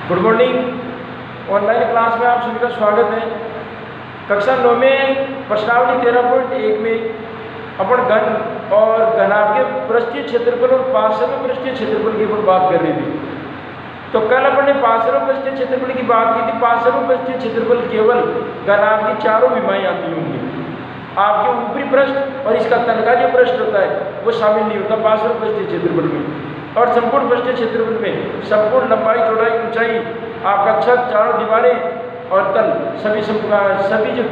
Good morning. Online class में आप सभी का स्वागत है। कक्षा 9 में प्रश्नावली 13.1 में अपन घन और घनाभ के पृष्ठीय क्षेत्रफल और पार्श्व पृष्ठीय क्षेत्रफल की ऊपर बात कर रही थी। तो कल अपन ने पार्श्व पृष्ठीय क्षेत्रफल की बात की थी। पार्श्व पृष्ठीय क्षेत्रफल केवल घनाभ की चारों विमाएं आती होंगी। आपके ऊपरी पृष्ठ और इसका तल का जो पृष्ठ होता है वो शामिल नहीं होता पार्श्व पृष्ठीय क्षेत्रफल में। और संपूर्ण पृष्ठीय क्षेत्रफल में संपूर्ण लंबाई, चौड़ाई, ऊंचाई, आपका छत, चारों दीवारें और तल सभी जो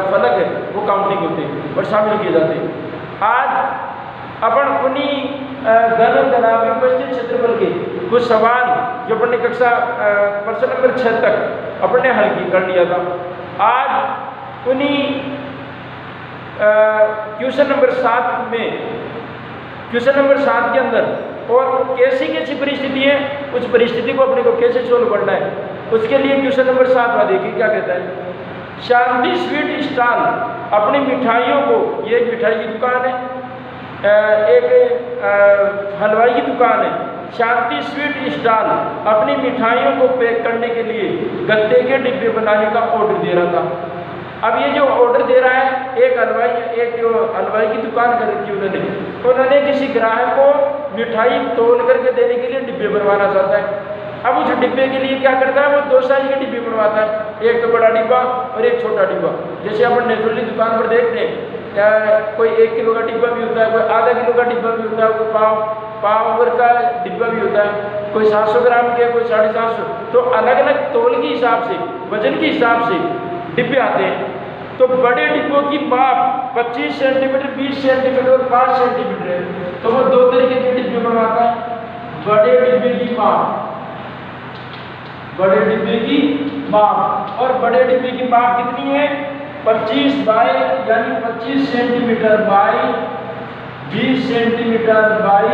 फलक है वो काउंटिंग होते हैं और शामिल किए जाते हैं। आज अपन उन्हीं घन और घनाभ पृष्ठीय क्षेत्रफल के कुछ सवाल जो अपन ने कक्षा प्रश्न नंबर 6 तक अपन ने हल कर लिया था। आज उन्हीं क्वेश्चन नंबर 7 में, क्वेश्चन नंबर 7 के अंदर और कैसी कैसी परिस्थिति है, उस परिस्थिति को अपने को कैसे सोल्व करना है, उसके लिए क्वेश्चन नंबर 7 देखिए क्या कहता है। शांति स्वीट स्टॉल अपनी मिठाइयों को, ये एक मिठाई की दुकान है, एक हलवाई की दुकान है। शांति स्वीट स्टॉल अपनी मिठाइयों को पैक करने के लिए गत्ते के डिब्बे बनाने का ऑर्डर दे रहा था। अब ये जो ऑर्डर दे रहा है, एक जो हलवाई की दुकान कर रखी उन्होंने किसी ग्राहक को मिठाई तोल करके देने के लिए डिब्बे बनवाना चाहता है। अब उस डिब्बे के लिए क्या करता है, वो 2 साइज के डिब्बे बनवाता है, एक तो बड़ा डिब्बा और एक छोटा डिब्बा। जैसे अपन नेचुरली दुकान पर देखते हैं, कोई 1 किलो का डिब्बा भी होता है, कोई आधा किलो का डिब्बा भी होता है, कोई पाव भर का डिब्बा भी होता है, कोई 700 ग्राम के, कोई 750। तो अलग अलग तोल के हिसाब से, वजन के हिसाब से डिब्बे आते हैं। तो बड़े डिब्बों की माप 25 सेंटीमीटर, 20 सेंटीमीटर और 5 सेंटीमीटर है। तो वो 2 तरीके के डिब्बे बनवाता है। बड़े डिब्बे की माप, बड़े डिब्बे की माप, और बड़े डिब्बे की माप कितनी है, 25 बाय यानी 25 centimetre bye 20 centimetre bye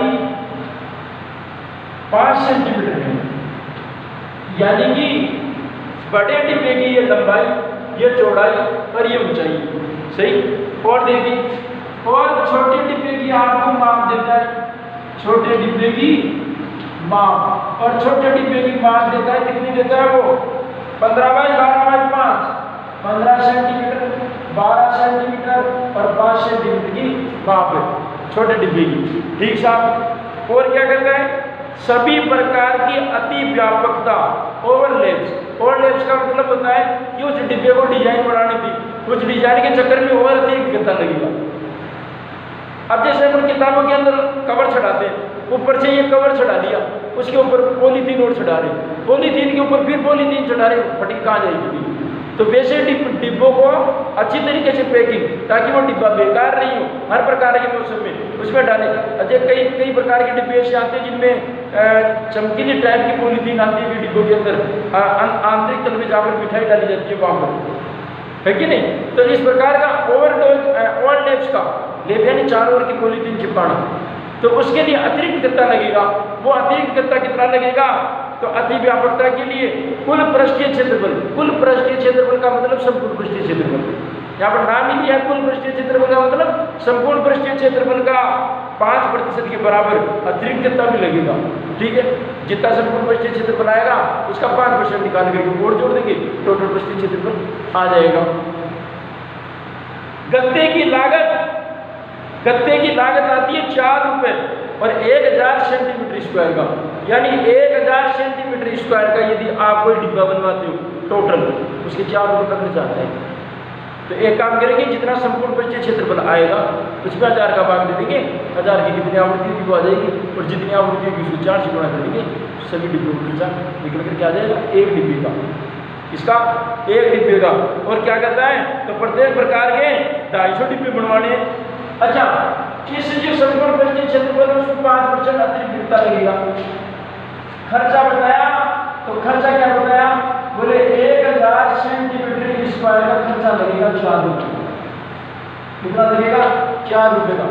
5 centimetre है। यानी कि बड़े डिब्बे की ये लंबाई, ये चौड़ाई और ये ऊंचाई, सही। और देखिए, और छोटे डिब्बे की आपको माप देता है, छोटे डिब्बे की माप, और छोटे डिब्बे की माप देता है, कितनी देता है वो, 15 बाय 12 बाय 5, 15 सेंटीमीटर, 12 सेंटीमीटर और 5 सेंटीमीटर की माप है छोटे डिब्बे की। ठीक साहब। और क्या कहता है, सभी प्रकार की अति व्यापकता, ओवरलैप्स। ओवरलैप्स का मतलब होता है कि उस डिब्बे को डिजाइन बढ़ानी थी, उस डिजाइन के चक्कर में और अधिक कितना लगेगा। अब जैसे हम किताबों के अंदर कवर चढ़ाते हैं, ऊपर से ये कवर चढ़ा लिया, उसके ऊपर पॉलीथीन और चढ़ा रहे, पॉलीथीन के ऊपर फिर पॉलीथीन चढ़ा रहे, फटी कहाँ जाएगी। तो वैसे डिब्बों को अच्छी तरीके से पैकिंग, ताकि वो डिब्बा बेकार नहीं हो, हर प्रकार के मौसम में उसमें डालें। अच्छा, कई प्रकार के डिब्बे ऐसे आते हैं जिनमें चमकीली टाइप की पॉलीथीन आती है डिब्बों के अंदर, आंतरिक तल में जाकर मिठाई डाली जाती है वहाँ पर, है कि नहीं। तो इस प्रकार का ओवरलैप्स का लेप यानी चारों ओर की पॉलीथीन चिपकाना, तो उसके लिए अतिरिक्त गत्ता लगेगा। वो अतिरिक्त गत्ता कितना लगेगा, तो अति व्यापकता के लिए कुल पृष्ठीय क्षेत्रफल, कुल पृष्ठीय क्षेत्रफल का मतलब संपूर्ण पृष्ठीय क्षेत्रफल, यहाँ पर नाम ही लिया है। कुल पृष्ठीय क्षेत्रफल का मतलब संपूर्ण पृष्ठीय क्षेत्रफल का 5% के बराबर अतिरिक्त गत्ता भी लगेगा। ठीक है, जितना संपूर्ण पृष्ठीय क्षेत्रफल आएगा उसका 5% निकाल करके और जोड़ देंगे, टोटल पृष्ठीय क्षेत्रफल आ जाएगा। गत्ते की लागत, गत्ते की लागत आती है 4 रुपये और 1000 सेंटीमीटर स्क्वायर का, यानी 1000 सेंटीमीटर स्क्वायर का यदि आप कोई डिब्बा बनवाते हो टोटल, उसके 4 रुपये का खर्चा आता है। तो एक काम करेंगे, जितना संपूर्ण पृष्ठीय क्षेत्रफल आएगा उसमें 1000 का भाग दे देंगे, 1000 की कितनी आवृत्ति की आ जाएगी, और जितनी आवृत्ति होगी उसको 4 से गुणा कर देंगे, सभी डिब्बों का खर्चा निकल करके आ जाएगा एक डिब्बे का। इसका एक डिब्बे का। और क्या कहता है, तो प्रत्येक प्रकार के 250 डिब्बे बनवाने। अच्छा, किस जो संपूर्ण पृष्ठीय क्षेत्रफल उसको 5% अतिरिक्त गत्ता लगेगा। खर्चा बताया, तो खर्चा क्या बताया, बोले 1000 सेंटीमीटर स्क्वायर का खर्चा लगेगा 4 रुपये। कितना लगेगा, 4 रुपये का।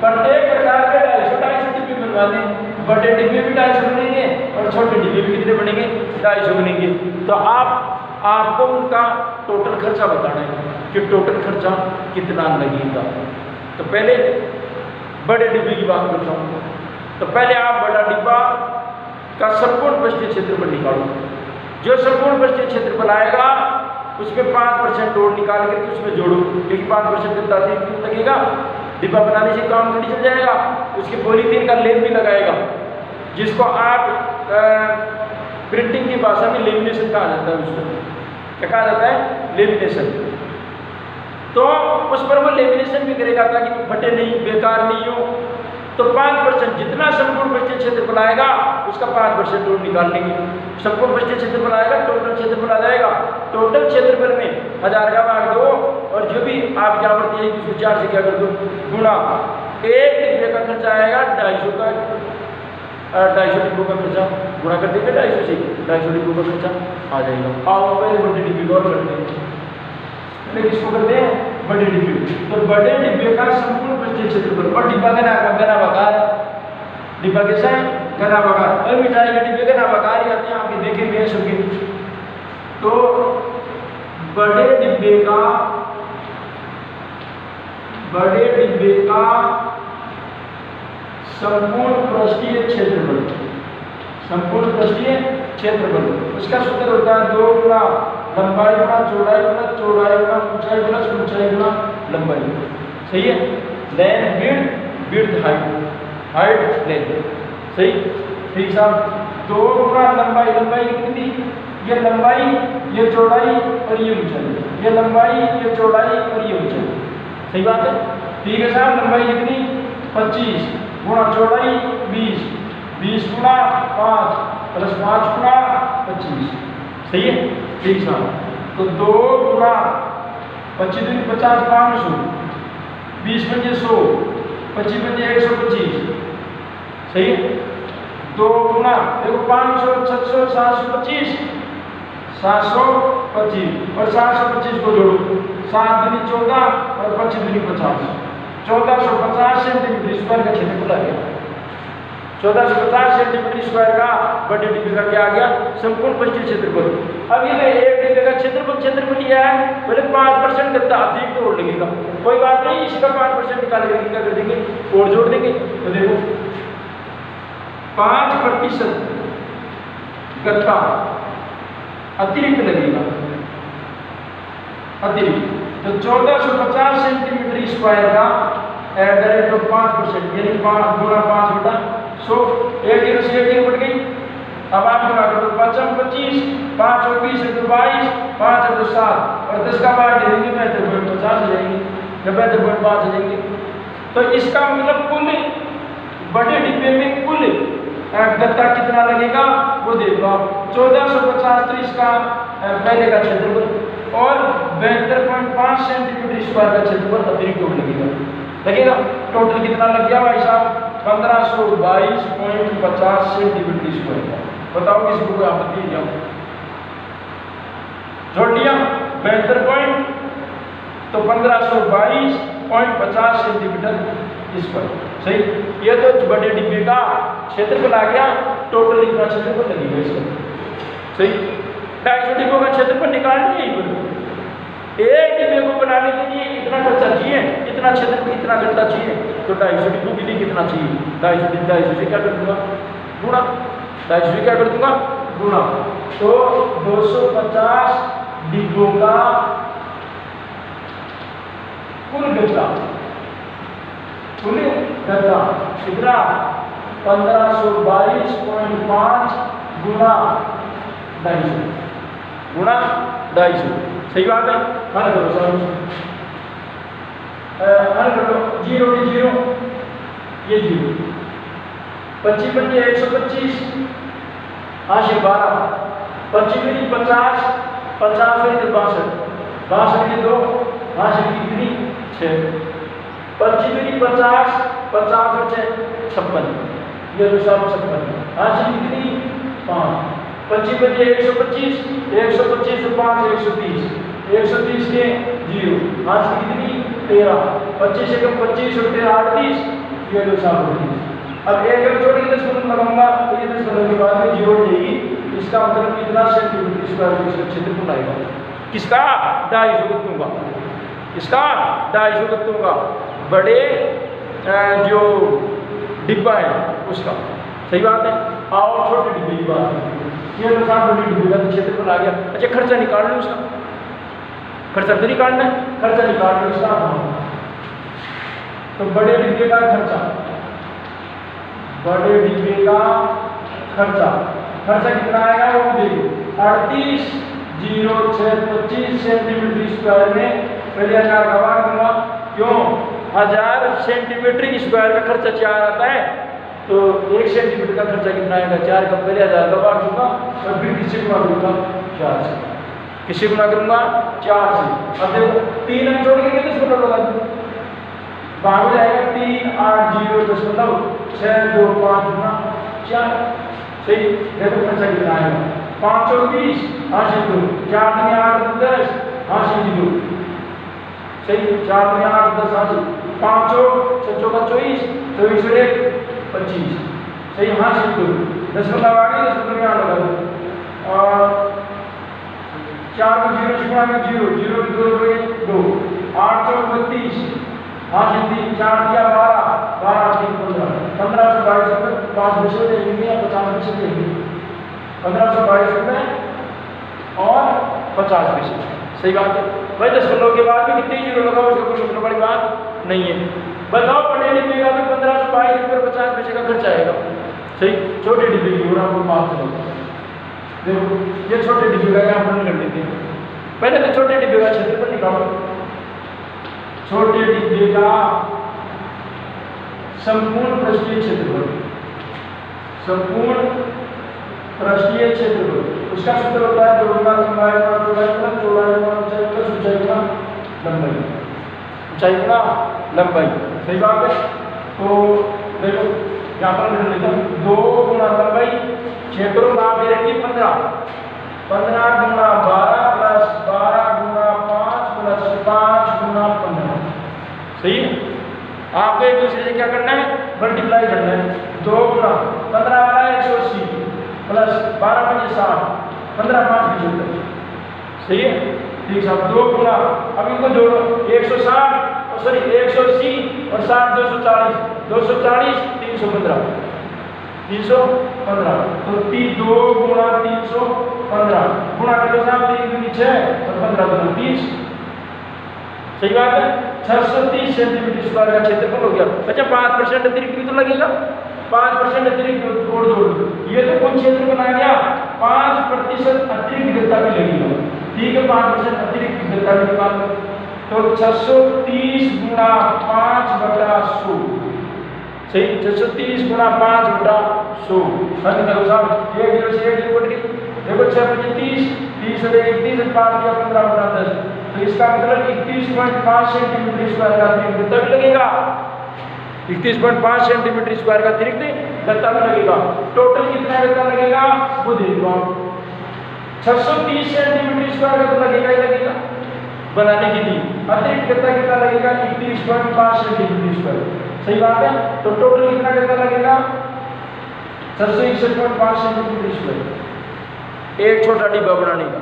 प्रत्येक प्रकार के 250 डिब्बे बनवा दें, बड़े डिब्बे भी 250 बनेंगे और छोटे डिब्बे भी कितने बनेंगे, 250 बनेंगे। तो आपको उनका टोटल खर्चा बताना है कि टोटल खर्चा कितना लगेगा। तो पहले बड़े डिब्बे की बात करता हूँ। तो पहले आप बड़ा डिब्बा का संपूर्ण पृष्ठीय क्षेत्रफल निकालो। जो संपूर्ण पृष्ठीय क्षेत्रफल आएगा उसमें 5% लोड निकाल करके उसमें जोड़ो, क्योंकि 5% गत्ता अतिरिक्त लगेगा, डिब्बा बनाने से काम थोड़ी चल जाएगा। उसके पॉलीथीन का लेप भी लगाएगा, जिसको आप प्रिंटिंग की भाषा में लेमिनेशन कहा जाता है। उसको क्या कहा जाता है? लेमिनेशन। तो उस पर वो लेमिनेशन भी करेगा ताकि फटे नहीं, बेकार नहीं हो। तो 5% जितना संपूर्ण पृष्ठीय क्षेत्रफल आएगा उसका 5% लोड निकाल लेंगे। संपूर्ण पृष्ठीय क्षेत्रफल आएगा, टोटल क्षेत्रफल आ जाएगा। टोटल क्षेत्रफल में 1000 का भाग दो और जो भी आपकी आवृत्ति है उसको 4 से क्या कर दो, गुणा। 1 डिब्बे का खर्चा आएगा 250 का, 250 डिब्बों का खर्चा गुणा कर देंगे 250 से, 250 डिब्बों का खर्चा आ जाएगा। आओ पहले बड़े डिब्बे को और करते हैं, किसको करते हैं? बड़े डिब्बे। तो बड़े डिब्बे का संपूर्ण पृष्ठीय क्षेत्रफल, और डिब्बा का घनाभागार, डिब्बा कैसा है? घनाभागार। और मिठाई के डिब्बे घनाभागार ही आते हैं, आपके देखे हुए सबके। तो बड़े डिब्बे का संपूर्ण पृष्ठीय क्षेत्रफल, संपूर्ण पृष्ठीय क्षेत्रफल, उसका सूत्र होता है 2 गुना लंबाई गुना चौड़ाई गुना चौड़ाई गुना ऊंचाई गुना ऊंचाई गुना लंबाई। सही है? Length width, width height, height length. सही? ठीक साहब। 2 गुना लंबाई, लंबाई कितनी? ये लंबाई, ये चौड़ाई और ये ऊंचाई, ये लंबाई, ये चौड़ाई और ये ऊंचाई। सही बात है? ठीक है साहब। लंबाई कितनी? 25 गुणा चौड़ाई 20, 20 गुणा 5 प्लस 5 गुणा 25। सही है? ठीक साहब। तो 2 गुणा 25 दूनी 50, 500, 20 पंजे 100, 25 पंजे 125। सही है? 2 गुणा देखो 500, 600, 725, 725 और 725 को जोड़ो, 7 दूनी 14 और 25 दूनी 50, 1450 सेंटीमीटर स्क्वायर का क्षेत्रफल आ गया। 1450 सेंटीमीटर स्क्वायर का बड़े डिब्बे का क्या आ गया? संपूर्ण पृष्ठीय क्षेत्रफल। अब ये 1 डिब्बे का क्षेत्रफल लिया है, पहले 5% गत्ता अतिरिक्त तो और लगेगा, कोई बात नहीं, इसका 5% निकाल के क्या कर देंगे? और जोड़ देंगे। तो देखो 5% गत्ता अतिरिक्त लगेगा, अतिरिक्त। तो 1450 सेंटीमीटर स्क्वायर का एट द रेट ऑफ 5%, यानी 5 गुणा 5 बटा 100, 1 0 से 1 0 बढ़ गई। अब आप गुणा करो, 5 25, 5 और 20 है तो 22, 5 है तो 7 और 10 का भाग दे देंगे 50 हो जाएंगे, 75 हो जाएंगे। तो इसका मतलब कुल बड़े डिब्बे में कुल गत्ता कितना लगेगा वो देखो आप। 1450 तो इसका पहले का क्षेत्रफल और 72.5 सेंटीमीटर स्क्वायर का क्षेत्रफल अतिरिक्त लगेगा। टोटल कितना लग गया भाई साहब? 1522.50 सेंटीमीटर स्क्वायर। बताओ किसी को कोई आपत्ति क्या? जोड़ लिया 72 पॉइंट, तो 1522.50 सेंटीमीटर स्क्वायर। सही? ये तो बड़े डिब्बे का क्षेत्रफल आ गया। टोटल इतना क्षेत्रफल लगेगा इसका। सही? 250 डिब्बों का क्षेत्रफल निकालना है। एक डिब्बे को बनाने के लिए इतना खर्चा चाहिए, इतना क्षेत्रफल, इतना गत्ता चाहिए, तो 250 डिब्बों के लिए कितना चाहिए? 250 से क्या कर दूंगा? गुणा। 250 से क्या कर दूंगा? गुणा। तो 250 डिब्बों का कुल गत्ता, कितना? 1522.5 गुणा 250, गुणा 250। सही बात है? हल करो सर, हल करो। 0 की 0, ये 0, 25 पंजे 125, 80 12, 25 में 50, 50 में 62, 62 में 2, 62 की कितनी? 6, 25 में 50, 50 में 56, ये तो सब 56, 80 की कितनी? 5, 25 में 125, 125 से 5 130, 130 के 0, 5 की कितनी? 13, 25 से कम 25 और 13 38, ये लो 38। अब एक छोड़ के 10 कदम लगाऊंगा तो ये 10 कदम के बाद में 0 हो जाएगी। इसका मतलब कितना सेंटीमीटर स्क्वायर इसका क्षेत्रफल आएगा? किसका? 250 गत्तों का। इसका 250 गत्तों का बड़े जो डिब्बा है उसका। सही बात है? आओ छोटे डिब्बे की बात ये तो साहब बड़ी डिब्बे का क्षेत्रफल आ गया। अच्छा खर्चा निकाल लो उसका, खर्चा तो निकालना है, खर्चा निकाल लो इसका। तो बड़े डिब्बे का खर्चा, बड़े डिब्बे का खर्चा, खर्चा कितना आएगा वो देखो 38,0625 सेंटीमीटर स्क्वायर में पहले 1000 का भाग दूंगा, क्यों 1000 सेंटीमीटर स्क्वायर का खर्चा 4 आता है, तो 1 सेंटीमीटर का खर्चा कितना आएगा 4 का पहले 1000 का भाग दूंगा और फिर किससे गुणा करूंगा 4 से, किससे गुणा करूंगा 4 से। अब देखो 3 अंक जोड़ के कितने से लगा दूं, भाग हो जाएगा 3,8,0.625 गुना 4, सही। देखो खर्चा कितना आएगा 5 और 20 हासिल 2, 4 में 8 10 हासिल 2, सही। 4 में 8 10 हासिल 5 और 6 का 24, 24 और 1 25, सही हासिल 2। 10 में लगा के 10 में 8 लगा दो और 4 को 0 से गुणा में 0 0 की 2 2 8 और 32 हासिल 3, 4 दिया 12 12 3 15 1522 रुपये 5 पैसे देंगे या 50 पैसे देंगे, 1522 रुपये और 50 पैसे, सही बात है भाई। 10 के बाद भी कितने जीरो लगाओ उसका कोई मतलब बड़ी बात नहीं है। बताओ बड़े डिब्बे का भी 1522 रुपये 50 पैसे का खर्चा आएगा, सही। छोटे डिब्बे की और आपको बात चलो, देखो ये छोटे डिब्बे का यहाँ पर कर लेते हैं। पहले तो छोटे डिब्बे का क्षेत्रफल निकालो, छोटे डिब्बे का संपूर्ण पृष्ठीय क्षेत्रफल, संपूर्ण पृष्ठीय क्षेत्रफल, उसका सूत्र होता है 2 गुना लंबाई गुना चौड़ाई प्लस चौड़ाई गुना ऊंचाई प्लस ऊंचाई गुना लंबाई, ऊंचाई गुना लंबाई, सही बात है। तो देखो यहाँ पर लिख लेता हूँ 2 गुना लंबाई क्षेत्रों में आप दे रखिए 15 15 गुना 12 प्लस 12 गुना 5 प्लस 5 गुना 15, सही है। आपको एक दूसरे से क्या करना है मल्टीप्लाई करना है, 2 गुना 15 वाला 180 प्लस 12 5 60 15 5 75, सही है। ठीक साहब 2 गुना, अब इनको जोड़ो 160 और सॉरी 180 और 60 240 240 315 315, तो 2 गुना 315 गुणा करो साहब 3 दूनी 6 और 15 दूनी 30, सही बात है। 630 सेंटीमीटर स्क्वायर का क्षेत्रफल हो गया। अच्छा 5% अतिरिक्त भी तो लगेगा, 5% अतिरिक्त जोड़ दो, ये तो कौन क्षेत्र बना गया 5% अतिरिक्त घनता भी लगेगा, ठीक है। 5% अतिरिक्त घनता भी निकाल लो, तो 630 गुणा 5/100, सही। 630 गुणा 5/100 हल करो साहब, 1 0 से 1 कट गई, देखो 6 5 30 30 और 1 30 और 5 दिया 15/10, तो इसका मतलब 31.5 सेंटीमीटर स्क्वायर का अतिरिक्त घनता भी लगेगा, 31.5 सेंटीमीटर स्क्वायर का अतिरिक्त घनता भी लगेगा। टोटल कितना घनता लगेगा वो देख लो आप, 630 सेंटीमीटर स्क्वायर का तो लगेगा ही लगेगा बनाने के लिए, अतिरिक्त घनता कितना लगेगा 31.5 सेंटीमीटर स्क्वायर, सही बात है। तो टोटल कितना घनता लगेगा 661.5 सेंटीमीटर स्क्वायर, एक छोटा डिब्बा बनाने का,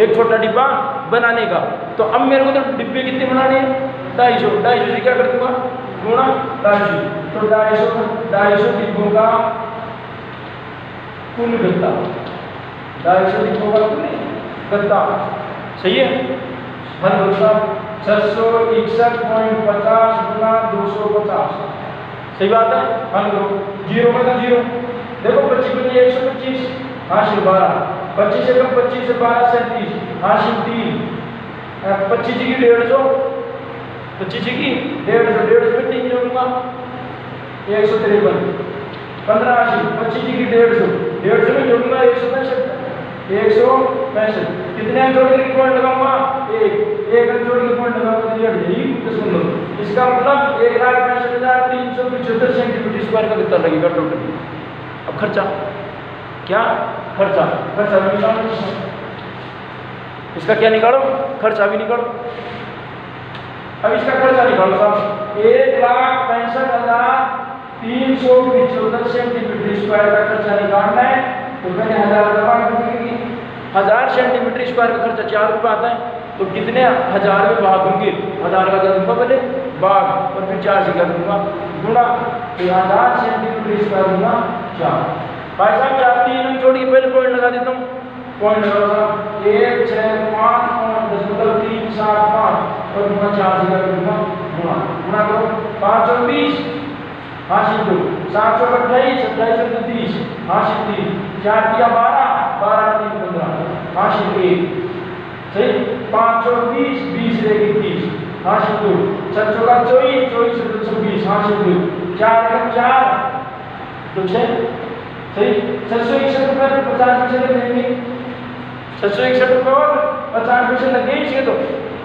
एक छोटा डिब्बा बनाने का। तो अब मेरे को तो डिब्बे कितने बनाने हैं 250 से क्या कर दूंगा गुणा 250, तो 250 डिब्बों का कुल घनता, 250 डिब्बों का कुल घनता, सही है। हल होता 661.50 गुणा 250, सही बात है। हल करो 0 में तो 0, देखो 25 में 125 हासिल 12, 25 से कम 25 से 12 37 हासिल 3, 25 की 150, 25 की 150 में 3 जोड़ूंगा 153, 15 हासिल 25 की 150 में जोड़ूंगा 165, कितने जोड़ के पॉइंट लगाऊंगा एक जोड़ के पॉइंट लगाऊंगा, यही सुन लो। इसका मतलब 1,65,375 सेंटीमीटर स्क्वायर का कितना लगेगा टोटल। अब खर्चा क्या, खर्चा भी निकालो, इसका क्या निकालो खर्चा भी निकालो। अब इसका खर्चा निकालो साहब, 1,65,375 सेंटीमीटर स्क्वायर का खर्चा निकालना है, तो मैंने 1000 दबा दूंगी, 1000 सेंटीमीटर स्क्वायर का खर्चा 4 रुपये आता है, तो कितने 1000 में भाग होंगे, 1000 का क्या दूंगा पहले भाग और फिर 4 से क्या दूंगा गुणा, तो 1000 सेंटीमीटर स्क्वायर गुणा 4, भाई साहब चार 3 अंक छोड़ के पहले पॉइंट लगा देता हूँ। पॉइंट लगाओ साहब 1 6 5 3 7 5 और 4 से करूँगा गुणा करो 5 और 20 हासिल 2 7 और 28 28 और 30 हासिल 3 4 किया 12 12 3 15 हासिल 1 सही 5 और 20 20 रहेगी 30 हासिल 2 7 चौका 24 24 और 26 हासिल 2 4 और 4 तो 6 सही 761 रुपये 50 पैसे लग जाएंगे 761 रुपये और 50 पैसे लग गए इसके। तो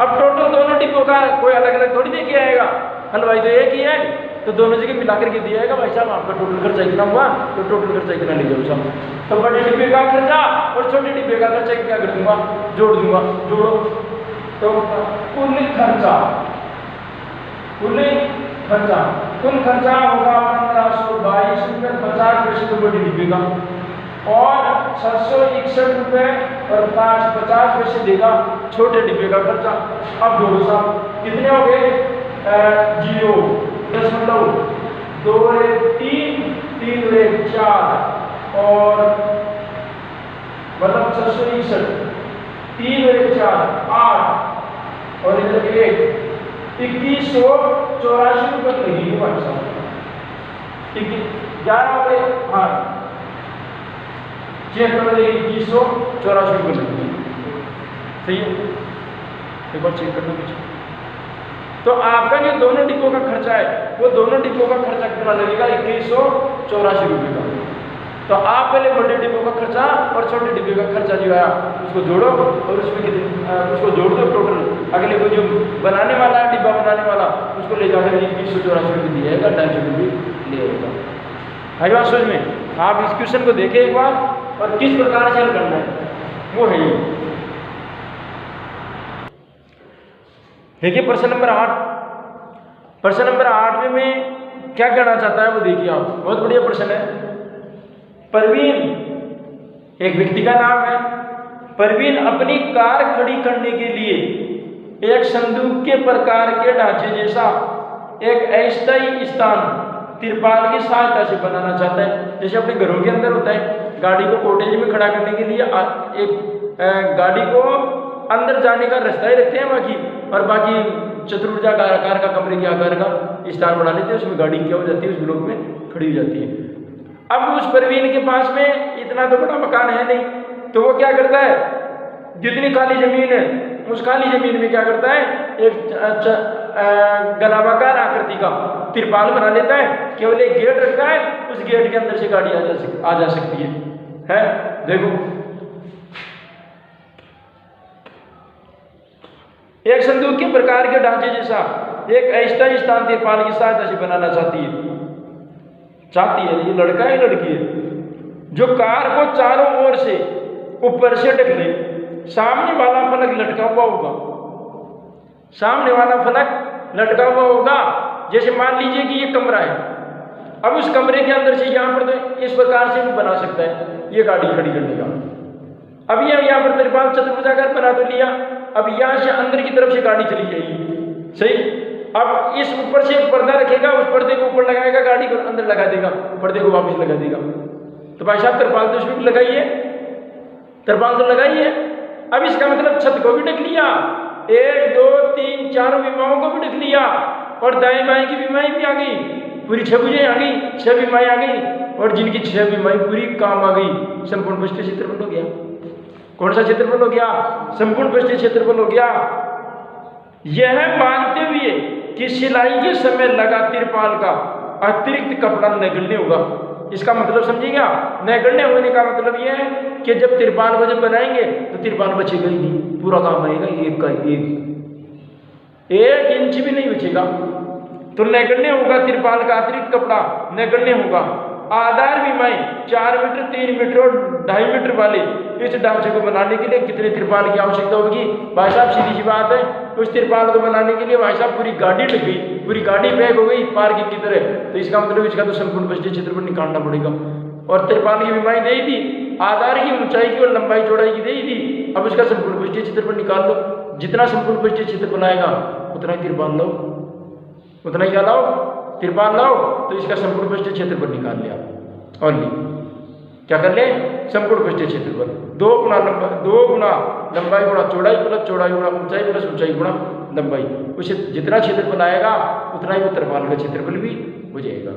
अब टोटल दोनों डिब्बों का कोई अलग अलग थोड़ी दे के आएगा, हलवाई तो एक ही है, तो दोनों जगह मिला करके दिया जाएगा भाई साहब आपका टोटल खर्चा कितना हुआ, तो टोटल खर्चा कितना ले जाओ साहब। तो बड़े डिब्बे का खर्चा और छोटे डिब्बे का खर्चा क्या कर दूंगा, जोड़ दूंगा, जोड़ो तो कुल खर्चा होगा 1522 रुपये 50 पैसे तो बड़ी डिब्बे का, और 761 रुपये और 50 पैसे देगा छोटे डिब्बे का खर्चा। अब जोड़ो साहब कितने हो गए, 0 दशमलव 2 3 3 4 और मतलब 761 3 4 8 और इधर 2184 रुपये लगेगी भाई साहब। ठीक है 11 हो गए, हाँ चेक कर दे 2184 रुपये लगेगी, सही है एक बार चेक कर लो पीछे। तो आपका जो दोनों डिब्बों का खर्चा है वो दोनों डिब्बों का खर्चा कितना लगेगा 2184 रुपये का। तो आप पहले बड़े डिब्बों का खर्चा और छोटे डिब्बे का खर्चा जो है उसको जोड़ो और उसमें उसको जोड़ दो टोटल, अगले को जो बनाने वाला है डिब्बा बनाने वाला उसको ले जाकर 2184 रुपये दिया जाएगा, 250 रुपये ले जाएगा। आई बात समझ में? आप इस क्वेश्चन को देखें एक बार और किस प्रकार से हल करना है वो है ये। देखिए प्रश्न नंबर 8, प्रश्न नंबर 8 में क्या कहना चाहता है वो देखिए आप, बहुत बढ़िया प्रश्न है। परवीन एक व्यक्ति का नाम है, परवीन अपनी कार खड़ी करने के लिए एक संदूक के प्रकार के ढांचे जैसा एक अस्थायी स्थान तिरपाल की सहायता से बनाना चाहता है। जैसे अपने घरों के अंदर होता है, गाड़ी को कॉटेज में खड़ा करने के लिए एक गाड़ी को अंदर जाने का रास्ता ही रखते हैं बाकी, और बाकी चतुर्भुजाकार आकार का कमरे के आकार का स्थान बना लेते हैं, उसमें गाड़ी क्या हो जाती है उस ब्लॉक में खड़ी हो जाती है। अब उस परवीन के पास में इतना तो बड़ा मकान है नहीं, तो वो क्या करता है जितनी खाली जमीन है उस खाली जमीन में क्या करता है एक गलाबाकार आकृति का तिरपाल बना लेता है, केवल एक गेट रखता है, उस गेट के अंदर से गाड़ी आ जा सकती है। देखो एक संदूक के प्रकार के ढांचे जैसा एक अस्थायी स्थान तिरपाल की सहायता से बनाना चाहती है ये लड़का है लड़की है, जो कार को चारों ओर से ऊपर से ढक ले। सामने वाला फलक लटका हुआ होगा, सामने वाला फलक लटका हुआ होगा। जैसे मान लीजिए कि ये कमरा है, अब उस कमरे के अंदर से यहाँ पर तो इस प्रकार से भी बना सकता है ये गाड़ी खड़ी करने का। अब ये यहाँ पर तिरपाल चतुर्भुजाकार बना तो लिया, अब यहाँ से अंदर की तरफ से गाड़ी चली जाएगी, सही। अब इस ऊपर से एक पर्दा रखेगा, उस पर्दे को ऊपर लगाएगा, गाड़ी को अंदर लगा देगा, पर्दे को वापस लगा देगा। तो भाई साहब तिरपाल तो इसमें लगाइए, तिरपाल तो लगाइए। अब इसका मतलब छत को भी ढक लिया, 1 2 3 4 विमाओं को भी ढक लिया, और दाएं बाएं की विमाएं भी आ गई, पूरी 6 भुजाएं आ गई, 6 विमाएं आ गई, और जिनकी 6 विमाएं पूरी काम आ गई। संपूर्ण पृष्ठीय क्षेत्रफल हो गया। कौन सा क्षेत्रफल हो गया? संपूर्ण पृष्ठीय क्षेत्रफल हो गया। यह मानते हुए कि सिलाई के समय लगा तिरपाल का अतिरिक्त कपड़ा नगण्य होगा। इसका मतलब समझिएगा, नगण्य होने का मतलब यह है कि जब तिरपाल को जब बनाएंगे तो तिरपाल बचेगा ही नहीं, पूरा काम आएगा एक का एक इंच भी नहीं बचेगा। तो नगण्य होगा, तिरपाल का अतिरिक्त कपड़ा नगण्य होगा। आधार विमाएं 4 मीटर 3 मीटर और 2.5 मीटर वाले इस ढांचे को बनाने के लिए कितने तिरपाल की आवश्यकता होगी? भाई साहब सीधी सी बात है, उस तिरपाल को बनाने के लिए भाई साहब पूरी गाड़ी ढक गई, पूरी गाड़ी पैक हो गई पार्किंग की तरह। तो इसका मतलब इसका तो संपूर्ण पृष्ठीय क्षेत्रफल निकालना पड़ेगा। और तिरपाल की विमाएं दे दी, आधार की ऊंचाई की और लंबाई चौड़ाई की दे दी। अब इसका संपूर्ण पृष्ठीय क्षेत्रफल निकाल लो, जितना संपूर्ण पृष्ठीय क्षेत्रफल आएगा उतना ही तिरपाल लो, उतना ही क्या लाओ? तिरपाल लाओ। तो इसका संपूर्ण पृष्ठीय क्षेत्रफल निकाल लिया और ली। क्या कर लें, संपूर्ण पृष्ठीय क्षेत्रफल 2 गुना लंबाई गुणा चौड़ाई प्लस चौड़ाई गुणा ऊंचाई प्लस ऊंचाई गुणा लंबाई। उसे जितना क्षेत्रफल आएगा उतना ही उत्तरपाल का क्षेत्रफल भी हो जाएगा।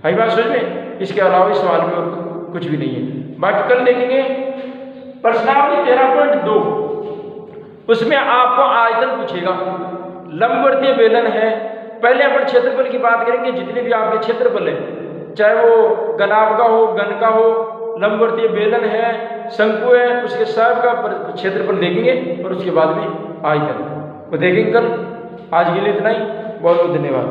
हाई बात समझ में। इसके अलावा इस सवाल में और कुछ भी नहीं है। बाकी कल देखेंगे प्रश्नावली 13.2, उसमें आपको आयतन पूछेगा, लंबवर्तीय बेलन है। पहले अपन क्षेत्रफल की बात करेंगे, जितने भी आपके क्षेत्रफल है, चाहे वो घनाभ का हो, घन का हो, लंबवर्तीय बेलन है, शंकु है, उसके सब का क्षेत्रफल देखेंगे और उसके बाद में आयतन वो देखेंगे कल। आज के लिए इतना ही, बहुत बहुत धन्यवाद।